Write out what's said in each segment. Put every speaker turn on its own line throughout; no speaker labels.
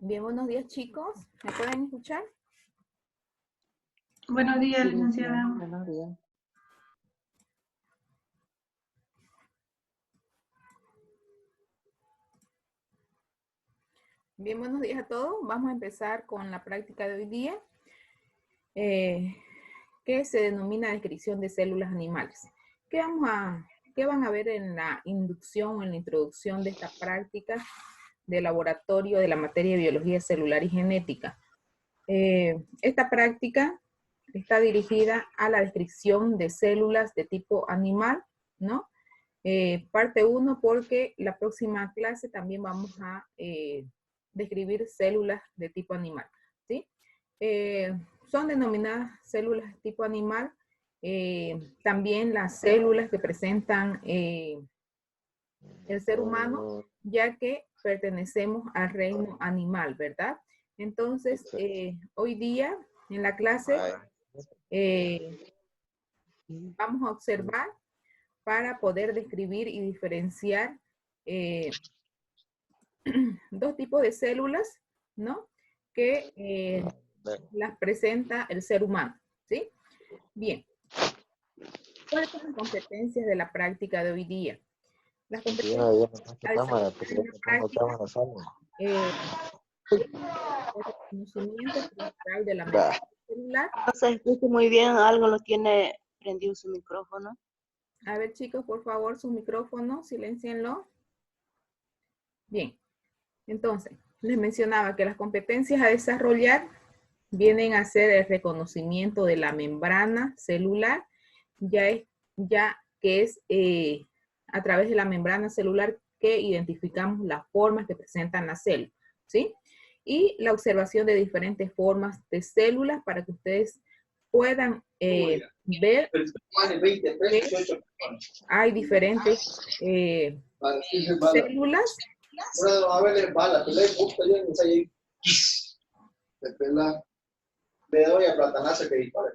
Bien, buenos días chicos. ¿Me pueden escuchar?
Buenos días,
Sí,
licenciada.
buenos días.
Bien, buenos días a todos. Vamos a empezar con la práctica de hoy día, que se denomina descripción de células animales. ¿Qué van a ver en la inducción o en la introducción de esta práctica de laboratorio de la materia de biología celular y genética? Esta práctica está dirigida a la descripción de células de tipo animal, ¿no? Parte 1, porque la próxima clase también vamos a describir células de tipo animal, ¿sí? Son denominadas células de tipo animal también las células que presentan el ser humano, ya que pertenecemos al reino animal, ¿verdad? Entonces, hoy día en la clase vamos a observar para poder describir y diferenciar dos tipos de células, ¿no? Que las presenta el ser humano, ¿sí? Bien. ¿Cuáles son las competencias de la práctica de hoy día? Las competencias de la práctica, el conocimiento principal de la membrana celular.
No se escucha muy bien, algo lo tiene prendido su micrófono.
A ver, chicos, por favor, su micrófono, siléncienlo. Bien, entonces, les mencionaba que las competencias a desarrollar vienen a ser el reconocimiento de la membrana celular, ya que es a través de la membrana celular que identificamos las formas que presentan las células, ¿sí? Y la observación de diferentes formas de células para que ustedes puedan ver que hay diferentes células.
Le doy a platanazo que dispara.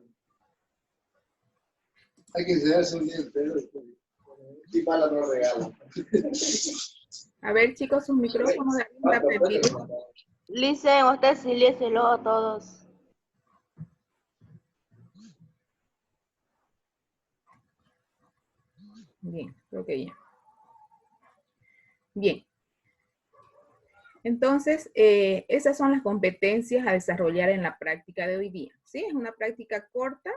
Hay que enseñarse un día el pelo. Si bala no regala.
A ver, chicos, sus micrófonos de arriba están prendidos.
Licen, usted silícelo a todos.
Bien, creo que ya. Bien. Entonces, esas son las competencias a desarrollar en la práctica de hoy día. ¿Sí? Es una práctica corta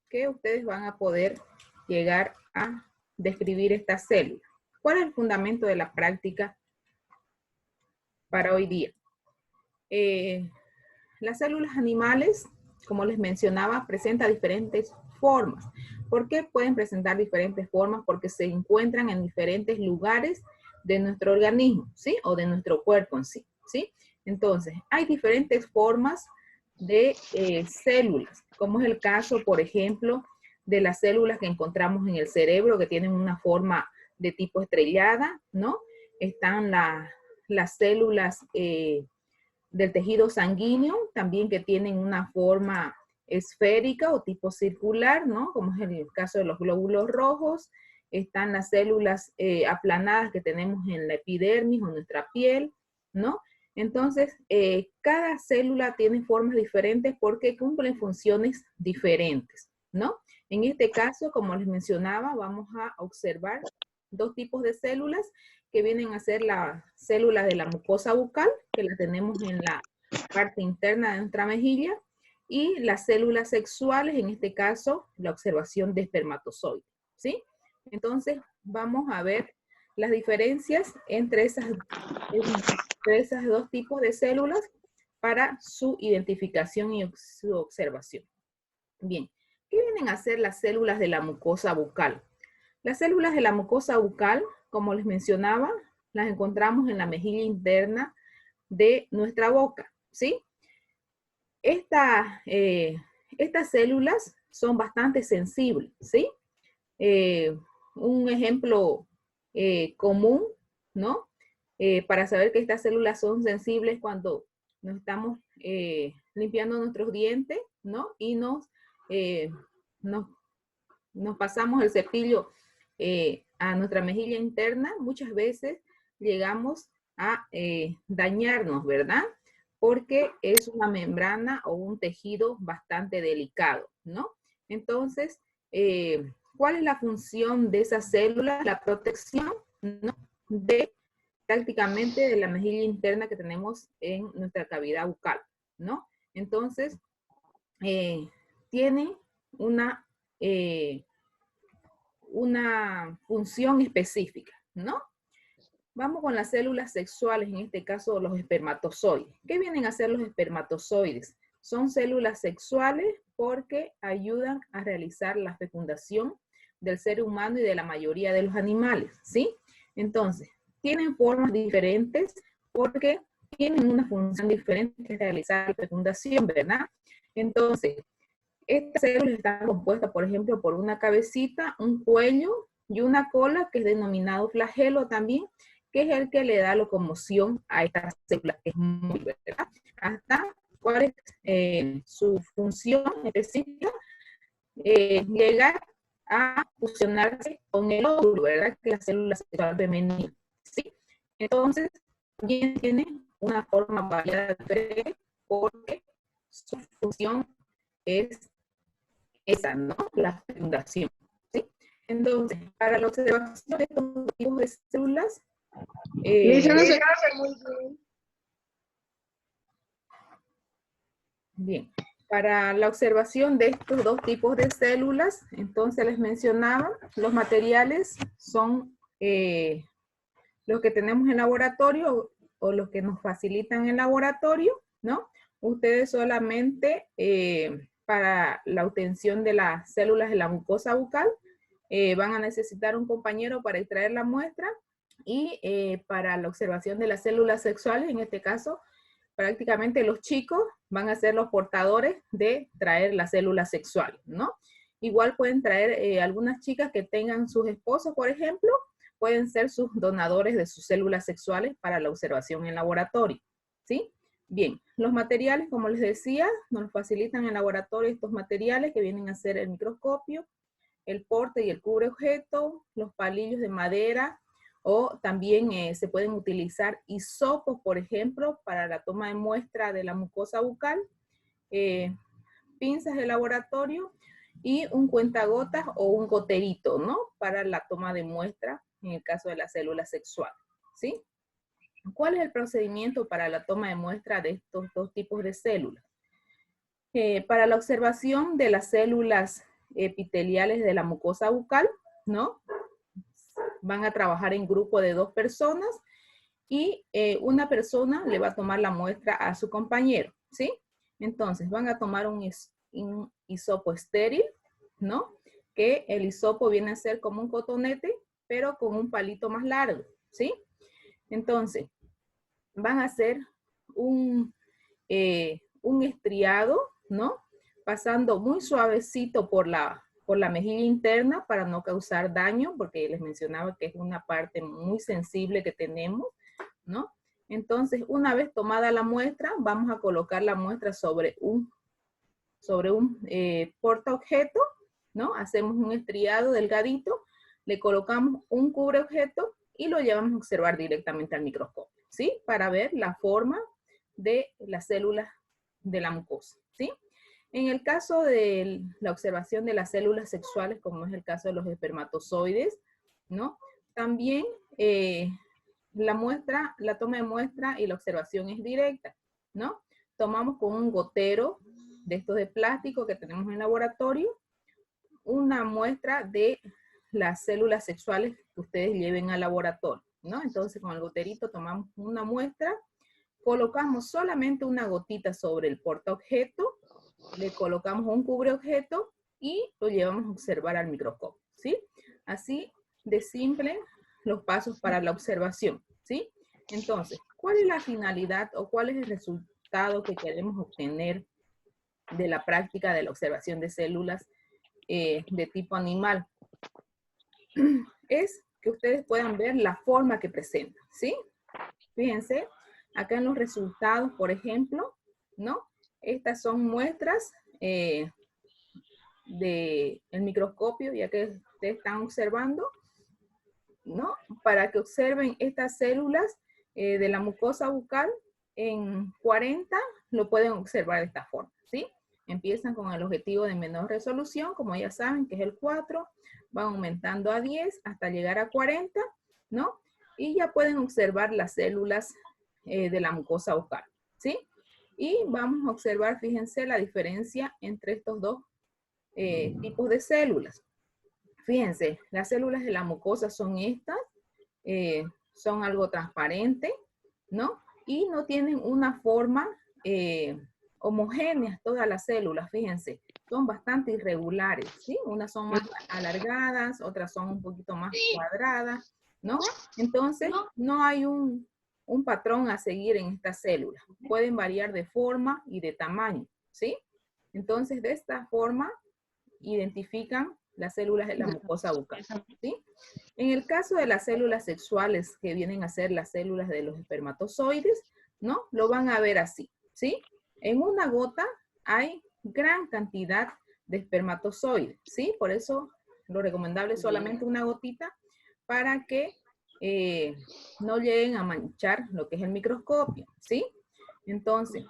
que ustedes van a poder llegar a describir esta célula. ¿Cuál es el fundamento de la práctica para hoy día? Las células animales, como les mencionaba, presentan diferentes formas. ¿Por qué pueden presentar diferentes formas? Porque se encuentran en diferentes lugares de nuestro organismo, ¿sí? O de nuestro cuerpo en sí, ¿sí? Entonces, hay diferentes formas de células, como es el caso, por ejemplo, de las células que encontramos en el cerebro, que tienen una forma de tipo estrellada, ¿no? Están las células del tejido sanguíneo, también que tienen una forma esférica o tipo circular, ¿no? Como es el caso de los glóbulos rojos. Están las células aplanadas que tenemos en la epidermis o nuestra piel, ¿no? Entonces, cada célula tiene formas diferentes porque cumplen funciones diferentes, ¿no? En este caso, como les mencionaba, vamos a observar dos tipos de células que vienen a ser las células de la mucosa bucal, que la tenemos en la parte interna de nuestra mejilla, y las células sexuales, en este caso, la observación de espermatozoides, ¿sí? Entonces, vamos a ver las diferencias entre esas dos tipos de células para su identificación y su observación. Bien, ¿qué vienen a ser las células de la mucosa bucal? Las células de la mucosa bucal, como les mencionaba, las encontramos en la mejilla interna de nuestra boca, ¿sí? Estas células son bastante sensibles, ¿sí? Un ejemplo común, ¿no? Para saber que estas células son sensibles cuando nos estamos limpiando nuestros dientes, ¿no? Y nos pasamos el cepillo a nuestra mejilla interna, muchas veces llegamos a dañarnos, ¿verdad? porque es una membrana o un tejido bastante delicado, ¿no? Entonces, ¿cuál es la función de esas células? La protección, ¿no? De prácticamente de la mejilla interna que tenemos en nuestra cavidad bucal, ¿no? Entonces, tiene una función específica, ¿no? Vamos con las células sexuales, en este caso los espermatozoides. ¿Qué vienen a hacer los espermatozoides? Son células sexuales porque ayudan a realizar la fecundación del ser humano y de la mayoría de los animales, ¿sí? Entonces, tienen formas diferentes porque tienen una función diferente que realizar la fecundación, ¿verdad? Entonces, estas células están compuestas, por ejemplo, por una cabecita, un cuello y una cola que es denominado flagelo también, que es el que le da locomoción a estas células, que es muy, ¿verdad? Hasta cuál es su función específica, llegar a fusionarse con el óvulo, ¿verdad? Que es la célula sexual femenina, ¿sí? Entonces, también tiene una forma variada diferente porque su función es esa, ¿no? La fecundación, ¿sí? Entonces, para la observación de estos tipos de células,
Lisa, no se conoce muy bien.
bien, para la observación de estos dos tipos de células, entonces les mencionaba, los materiales son los que tenemos en laboratorio o los que nos facilitan en laboratorio, ¿no? Ustedes solamente para la obtención de las células de la mucosa bucal van a necesitar un compañero para extraer la muestra y para la observación de las células sexuales, en este caso, prácticamente los chicos van a ser los portadores de traer las células sexuales, ¿no? Igual pueden traer algunas chicas que tengan sus esposos, por ejemplo, pueden ser sus donadores de sus células sexuales para la observación en laboratorio, ¿sí? Bien, los materiales, como les decía, nos facilitan en laboratorio estos materiales que vienen a ser el microscopio, el porte y el cubre objeto, los palillos de madera, o también se pueden utilizar hisopos, por ejemplo, para la toma de muestra de la mucosa bucal, pinzas de laboratorio y un cuentagotas o un goterito, ¿no? Para la toma de muestra en el caso de la célula sexual, ¿sí? ¿Cuál es el procedimiento para la toma de muestra de estos dos tipos de células? Para la observación de las células epiteliales de la mucosa bucal, ¿no? Van a trabajar en grupo de 2 personas y una persona le va a tomar la muestra a su compañero, ¿sí? Entonces van a tomar un hisopo estéril, ¿no? Que el hisopo viene a ser como un cotonete, pero con un palito más largo, ¿sí? Entonces, van a hacer un estriado, ¿no? Pasando muy suavecito por la mejilla interna para no causar daño, porque les mencionaba que es una parte muy sensible que tenemos, ¿no? Entonces, una vez tomada la muestra, vamos a colocar la muestra sobre un portaobjeto, ¿no? Hacemos un estriado delgadito, le colocamos un cubreobjeto y lo llevamos a observar directamente al microscopio, ¿sí? Para ver la forma de las células de la mucosa, ¿sí? En el caso de la observación de las células sexuales, como es el caso de los espermatozoides, ¿no? También la toma de muestra y la observación es directa, ¿no? Tomamos con un gotero de estos de plástico que tenemos en laboratorio, una muestra de las células sexuales que ustedes lleven al laboratorio, ¿no? Entonces con el goterito tomamos una muestra, colocamos solamente una gotita sobre el portaobjeto, le colocamos un cubreobjeto y lo llevamos a observar al microscopio, ¿sí? Así de simple los pasos para la observación, ¿sí? Entonces, ¿cuál es la finalidad o cuál es el resultado que queremos obtener de la práctica de la observación de células de tipo animal? Es que ustedes puedan ver la forma que presentan, ¿sí? Fíjense, acá en los resultados, por ejemplo, ¿no? Estas son muestras del microscopio, ya que ustedes están observando, ¿no? Para que observen estas células de la mucosa bucal, en 40 lo pueden observar de esta forma, ¿sí? Empiezan con el objetivo de menor resolución, como ya saben, que es el 4, van aumentando a 10 hasta llegar a 40, ¿no? Y ya pueden observar las células de la mucosa bucal, ¿sí? Y vamos a observar, fíjense, la diferencia entre estos dos tipos de células. Fíjense, las células de la mucosa son estas, son algo transparente, ¿no? Y no tienen una forma homogénea todas las células, fíjense, son bastante irregulares, ¿sí? Unas son más alargadas, otras son un poquito más cuadradas, ¿no? Entonces, no hay un patrón a seguir en estas células. Pueden variar de forma y de tamaño, ¿sí? Entonces, de esta forma, identifican las células de la mucosa bucal, ¿sí? En el caso de las células sexuales, que vienen a ser las células de los espermatozoides, ¿no? Lo van a ver así, ¿sí? En una gota hay gran cantidad de espermatozoides, ¿sí? Por eso lo recomendable es solamente una gotita para que no lleguen a manchar lo que es el microscopio, ¿sí? Entonces,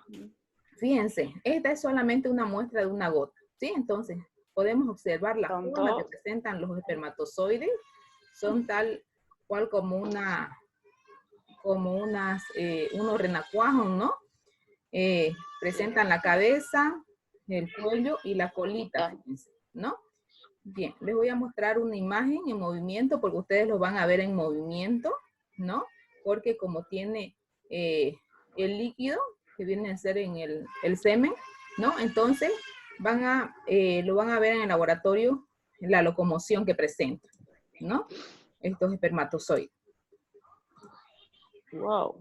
fíjense, esta es solamente una muestra de una gota, ¿sí? Entonces, podemos observar la forma que presentan los espermatozoides, son tal cual como unos renacuajos, ¿no? Presentan la cabeza, el cuello y la colita, fíjense, ¿no? Bien, les voy a mostrar una imagen en movimiento porque ustedes lo van a ver en movimiento, ¿no? Porque como tiene el líquido que viene a ser en el semen, ¿no? Entonces lo van a ver en el laboratorio, la locomoción que presenta, ¿no? Estos espermatozoides.
Wow.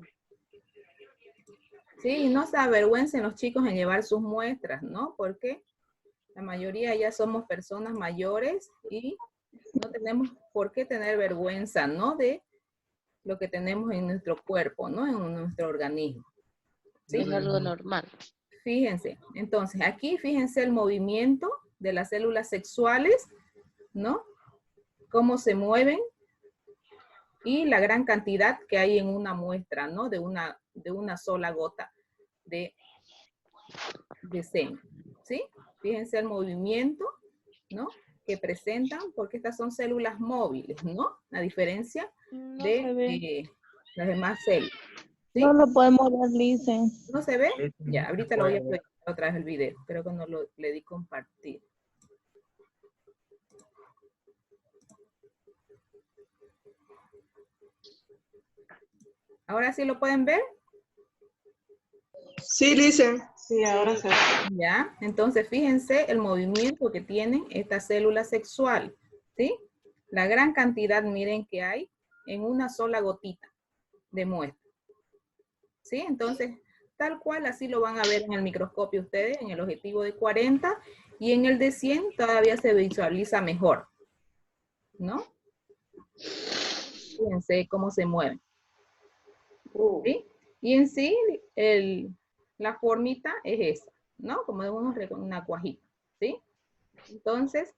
Sí, no se avergüencen los chicos en llevar sus muestras, ¿no? Porque la mayoría ya somos personas mayores y no tenemos por qué tener vergüenza, ¿no? De lo que tenemos en nuestro cuerpo, ¿no? En nuestro organismo. ¿Sí?
Es algo normal.
Fíjense, entonces aquí fíjense el movimiento de las células sexuales, ¿no? Cómo se mueven y la gran cantidad que hay en una muestra, ¿no? De una sola gota de semen, ¿sí? Fíjense el movimiento, ¿no? Que presentan, porque estas son células móviles, ¿no? A diferencia de las demás células, ¿sí?
No lo podemos ver, Lice.
¿No se ve? Ya, ahorita lo voy a proyectar otra vez el video. Creo que no le di compartir. ¿Ahora sí lo pueden ver?
Sí, Lice.
Sí, ahora sí.
Ya, entonces fíjense el movimiento que tienen estas células sexuales, ¿sí? La gran cantidad, miren, que hay en una sola gotita de muestra. ¿Sí? Entonces, tal cual así lo van a ver en el microscopio ustedes, en el objetivo de 40 y en el de 100 todavía se visualiza mejor, ¿no? Fíjense cómo se mueven. ¿Sí? Y en sí, la formita es esa, ¿no? Como de una cuajita, ¿sí? Entonces,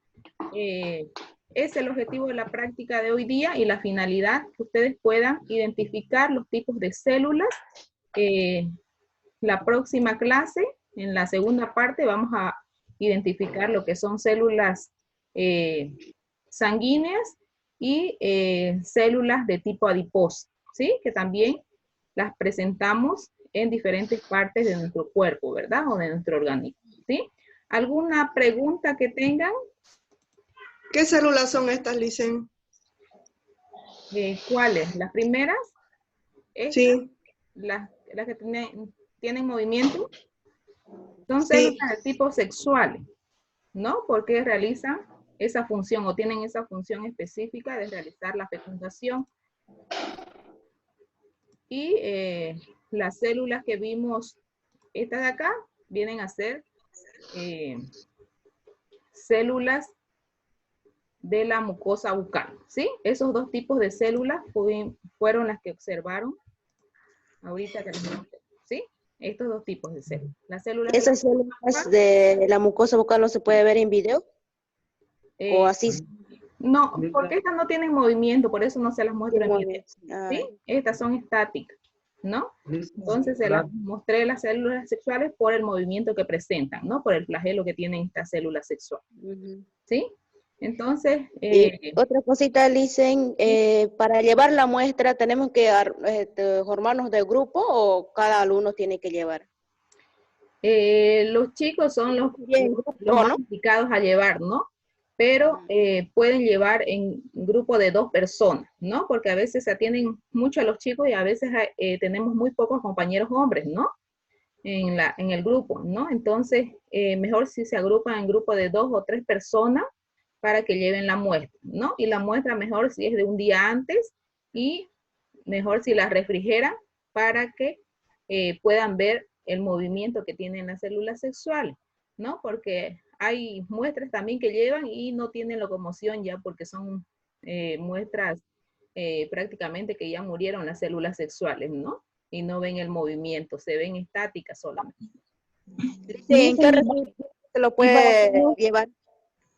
es el objetivo de la práctica de hoy día y la finalidad que ustedes puedan identificar los tipos de células. La próxima clase, en la segunda parte, vamos a identificar lo que son células sanguíneas y células de tipo adiposo, ¿sí? Que también las presentamos en diferentes partes de nuestro cuerpo, ¿verdad? O de nuestro organismo, ¿sí? ¿Alguna pregunta que tengan?
¿Qué células son estas, Lice?
¿Cuáles? ¿Las primeras? ¿Estas?
Sí.
Las que tienen movimiento. Son
Sí.
células de tipo sexuales, ¿no? Porque realizan esa función o tienen esa función específica de realizar la fecundación. Y las células que vimos, estas de acá, vienen a ser células de la mucosa bucal, ¿sí? Esos dos tipos de células fueron las que observaron ahorita que les mostré, ¿sí? Estos dos tipos de células. Las células
¿Esas células de la mucosa bucal no se puede ver en video? ¿O así?
No, porque estas no tienen movimiento, por eso no se las muestro en video, ¿sí? Estas son estáticas. ¿no? Entonces se las mostré las células sexuales por el movimiento que presentan, ¿no? Por el flagelo que tienen estas células sexuales. ¿Sí? Entonces...
y otra cosita, Licen, para llevar la muestra, ¿tenemos que formarnos de grupo o cada alumno tiene que llevar?
Los chicos son los más indicados a llevar, ¿no? Pero pueden llevar en grupo de 2 personas, ¿no? Porque a veces se atienden mucho a los chicos y a veces tenemos muy pocos compañeros hombres, ¿no? En el grupo, ¿no? Entonces, mejor si se agrupan en grupo de 2 o 3 personas para que lleven la muestra, ¿no? Y la muestra mejor si es de un día antes y mejor si la refrigeran para que puedan ver el movimiento que tienen las células sexuales, ¿no? Porque hay muestras también que llevan y no tienen locomoción ya porque son muestras prácticamente que ya murieron las células sexuales, ¿no? Y no ven el movimiento, se ven estáticas solamente.
¿En qué recipiente se lo puede llevar?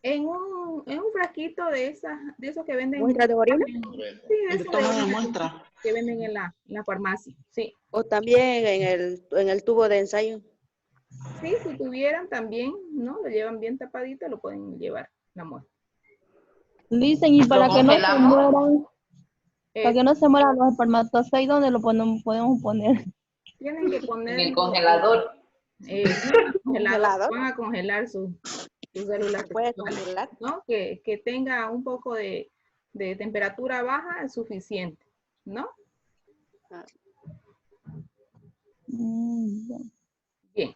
En un frasquito de esos que venden.
¿Muestra de orina?
Sí, de muestra que venden en la farmacia, sí.
¿O también en el tubo de ensayo?
Sí, si tuvieran también, ¿no? Lo llevan bien tapadito, lo pueden llevar la muestra.
Dicen, y para que no se mueran, para que no se mueran los espermatozoides, ¿dónde lo podemos poner?
Tienen que poner
En el congelador.
Congelador. Van a congelar sus células sexuales, ¿no? Que tenga un poco de temperatura baja es suficiente, ¿no? Bien,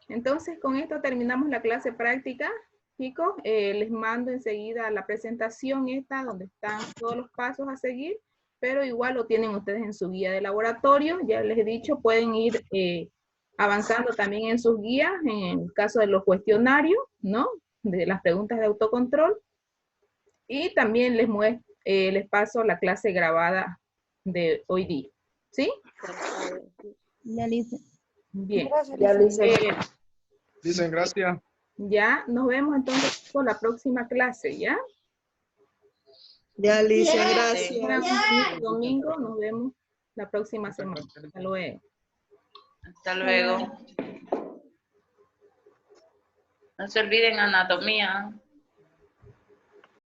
entonces con esto terminamos la clase práctica, chicos. Les mando enseguida la presentación esta donde están todos los pasos a seguir, pero igual lo tienen ustedes en su guía de laboratorio. Ya les he dicho, pueden ir avanzando también en sus guías, en el caso de los cuestionarios, ¿no? De las preguntas de autocontrol. Y también les paso la clase grabada de hoy día. ¿Sí?
Ya, Licen.
Bien.
Gracias, ya, Licen.
Dicen gracias.
Ya, nos vemos entonces por la próxima clase, ¿ya?
Ya, Licen, gracias.
Domingo, nos vemos la próxima semana. Hasta luego.
Hasta luego. No se olviden anatomía.